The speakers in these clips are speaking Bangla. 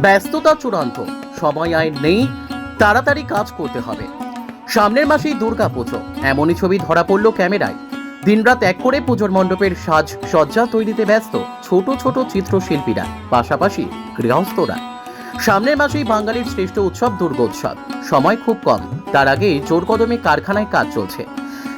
ব্যস্ততা চূড়ান্ত, সময় আর নেই, তাড়াতাড়ি কাজ করতে হবে। সামনের মাসেই দুর্গা পুজো, এমনই ছবি ধরা পড়ল ক্যামেরায়। দিনরাত এক করে পুজোর মণ্ডপের সাজ সজ্জা তৈরিতে ব্যস্ত ছোট ছোট চিত্রশিল্পীরা, পাশাপাশি গৃহস্থরা। সামনের মাসেই বাঙালির শ্রেষ্ঠ উৎসব দুর্গোৎসব, সময় খুব কম, তার আগে জোর কদমে কারখানায় কাজ চলছে।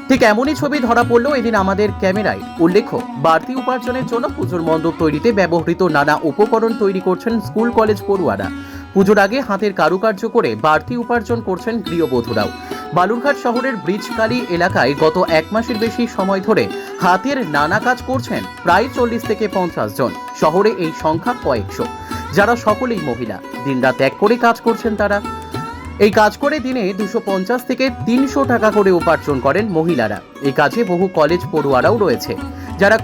ঠিক এমনই ছবি ধরা পড়ল এদিন আমাদের ক্যামেরায়। উল্লেখ্য, বাড়তি উপার্জনের জন্য পুজোর মণ্ডপ তৈরিতে ব্যবহৃত নানা উপকরণ তৈরি করছেন স্কুল কলেজ পড়ুয়ারা। পুজোর আগে হাতের কারুকার্য করে বাড়তি উপার্জন করছেন গৃহবধূরাও। বালুরঘাট শহরের ব্রিজকালী এলাকায় গত এক মাসের বেশি সময় ধরে হাতের নানা কাজ করছেন প্রায় 40 থেকে 50 জন। শহরে এই সংখ্যা কয়েকশো, যারা সকলেই মহিলা। দিনরাত এক করে কাজ করছেন তারা। এই কাজ করে দিনে 250 থেকে 300 টাকা করে উপার্জন করেন মহিলারা। এই কাজে বহু কলেজ পড়ুয়ারাও রয়েছে, যারা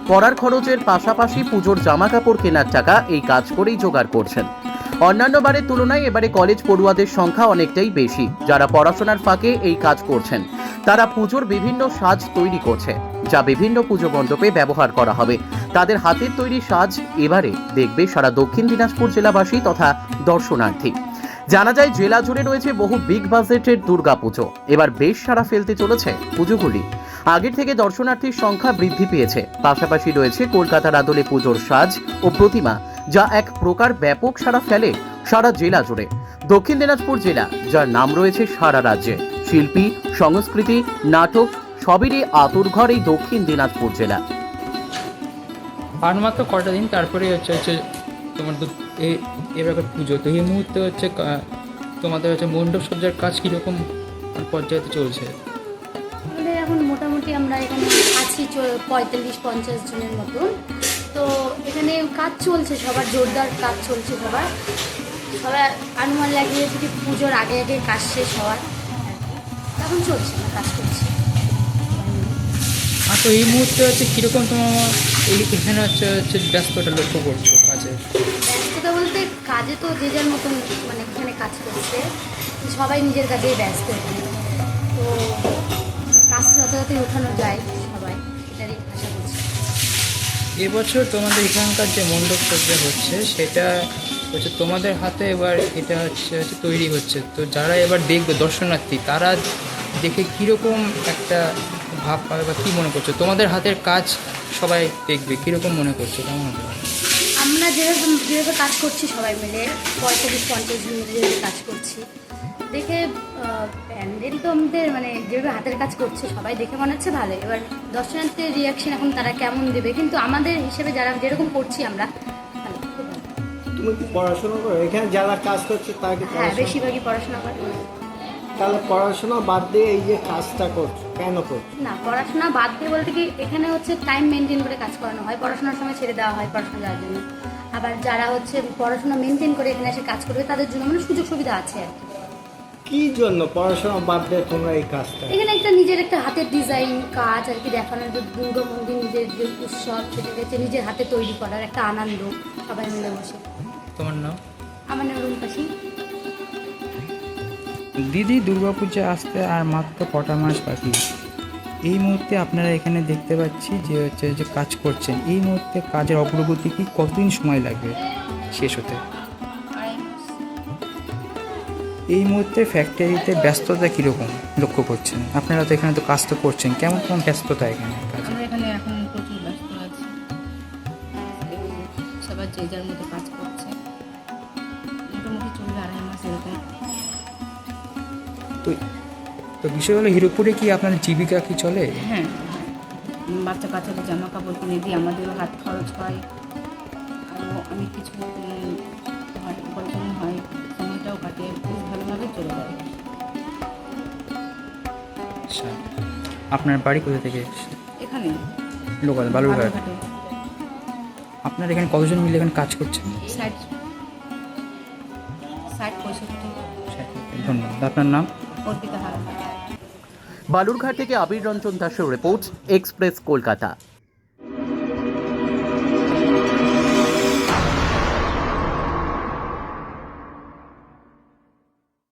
পড়ার খরচের পাশাপাশি পুজোর জামা কাপড় কেনার টাকা এই কাজ করেই জোগাড় করছেন। অন্যান্য বারের তুলনায় এবারে কলেজ পড়ুয়াদের সংখ্যা অনেকটাই বেশি, যারা পড়াশোনার ফাঁকে এই কাজ করছেন। তারা পুজোর বিভিন্ন সাজ তৈরি করছে, যা বিভিন্ন পুজো মণ্ডপে ব্যবহার করা হবে। তাদের হাতের তৈরি সাজ এবারে দেখবে সারা দক্ষিণ দিনাজপুর জেলাবাসী তথা দর্শনার্থী। জানা যায়, জেলা জুড়ে রয়েছে বহু বিগ বাজেটের দুর্গাপুজো। এবার বেশ সাড়া ফেলতে চলেছে পুজোগুলি। আগের থেকে দর্শনার্থীর সংখ্যা বৃদ্ধি পেয়েছে। পাশাপাশি রয়েছে কলকাতার আদলে পুজোর সাজ ও প্রতিমা, যা এক প্রকার ব্যাপক সাড়া ফেলে সারা জেলা জুড়ে। দক্ষিণ দিনাজপুর জেলা, যার নাম রয়েছে সারা রাজ্যে। শিল্পী, সংস্কৃতি, নাটক সবেরই আতুরঘর এই দক্ষিণ দিনাজপুর জেলা। আর মাত্র কটা দিন তারপরে হচ্ছে তোমার এবার পুজো। তো এই মুহূর্তে তোমাদের মণ্ডপ সজ্জার কাজ কীরকম পর্যায়ে চলছে? আমাদের এখন মোটামুটি আমরা এখানে আছি 45-50 জনের মতন। তো এখানে কাজ চলছে, সবার জোরদার কাজ চলছে। সবার অনুমান লাগিয়ে যদি পুজোর আগে আগে কাজ শেষ হওয়ার, এখন চলছে না, কাজ করছে। তো এই মুহূর্তে কীরকম তোমার এখানে ব্যস্ততা লক্ষ্য করছো কাজে? ব্যস্ততা বলতে কাজে তো যে যার মতন মানে এখানে কাজ করছে, সবাই নিজের কাজেই ব্যস্ত এখানে। তো কাজ যথাযথই ওঠানো যায়, সবাই এটারই আশা করছি। এবছর তোমাদের এখানকার যে মণ্ডপ সজ্জা হচ্ছে সেটা তোমাদের হাতে এবার এটা তৈরি হচ্ছে। তো যারা এবার দেখবে দর্শনার্থী, তারা দেখে কীরকম একটা ভাব পাবে বা কী মনে করছো? তোমাদের হাতের কাজ সবাই দেখবে, কীরকম মনে করছো? কেমন হবে? আমরা যেভাবে কাজ করছি সবাই মিলে 45-50 জন যেভাবে কাজ করছি, দেখে প্যান্ডেল তো আমাদের মানে যেভাবে হাতের কাজ করছে সবাই দেখে মনে হচ্ছে ভালো। এবার দর্শনার্থীর রিয়াকশন এখন তারা কেমন দেবে, কিন্তু আমাদের হিসেবে যারা যেরকম করছি আমরা ভালো, খুব ভালো। তুমি কি পড়াশোনা করো? এখানে যারা কাজ করছে তারা কি? হ্যাঁ, বেশিরভাগই পড়াশোনা করে। তাহলে পড়াশোনা বাদ দিয়ে এই যে কাজটা করছো, কেন করছো? না, পড়াশোনা বাদ দিয়ে বলতে কি, এখানে টাইম মেনটেন করে কাজ করানো হয়। পড়াশোনার সময় ছেড়ে দেওয়া হয় পড়াশোনা যাওয়ার জন্য। আবার যারা পড়াশোনা মেনটেন করে এখানে এসে কাজ করবে, তাদের জন্য মানে সুযোগ সুবিধা আছে আর কি জন্য পড়াশোনা বাদ দিয়ে তোমরা এই কাজটা? এখানে নিজের একটা হাতের ডিজাইন কাজ আর কি দেখানোর, যে দুর্গা মন্দির নিজের যে উৎসব, সেটাকে নিজের হাতে তৈরি করার একটা আনন্দ, সবাই মিলে বসে। তোমার নাম? আমার নাম রুমপাশি। দিদি, দুর্গাপূজা আসতে আর মাত্র কটা মাস বাকি। এই মুহূর্তে আপনারা এখানে দেখতে পাচ্ছি যে কাজ করছেন। এই মুহূর্তে কাজের অগ্রগতি কি, কতদিন সময় লাগবে শেষ হতে? এই মুহূর্তে ফ্যাক্টরিতে ব্যস্ততা কীরকম লক্ষ্য করছেন? আপনারা তো এখানে তো কাজ তো করছেন, কেমন ব্যস্ততা এখানে কাজে? আমরা এখানে এখন প্রচুর ব্যস্ত আছি, সবার যে যার মতো কাজ করছে। মোটামুটি চলবে 2.5 মাস এরকম। তো বিষয় হলো, হিরোপুরে কি আপনার জীবিকা কি চলে? হ্যাঁ, বাচ্চা কাচ্চাদের জামা কাপড় কিনে দিই, আমাদেরও হাত খরচ হয়, আরও অনেক কিছু হয়, উপার্জন হয়, সময়টাও কাটে, বেশ ভালোভাবে চলে যায়। আচ্ছা, আপনার বাড়ি কোথা থেকে? এখানে লোকাল বালুরঘাট। বালুরঘাটে। আপনার এখানে কতজন মিলে এখানে কাজ করছেন? 60-65। ধন্যবাদ। আপনার নাম? অর্পিতা হালদার। বালুরঘাট থেকে আবির রঞ্জন দাসের রিপোর্ট, এক্সপ্রেস কলকাতা।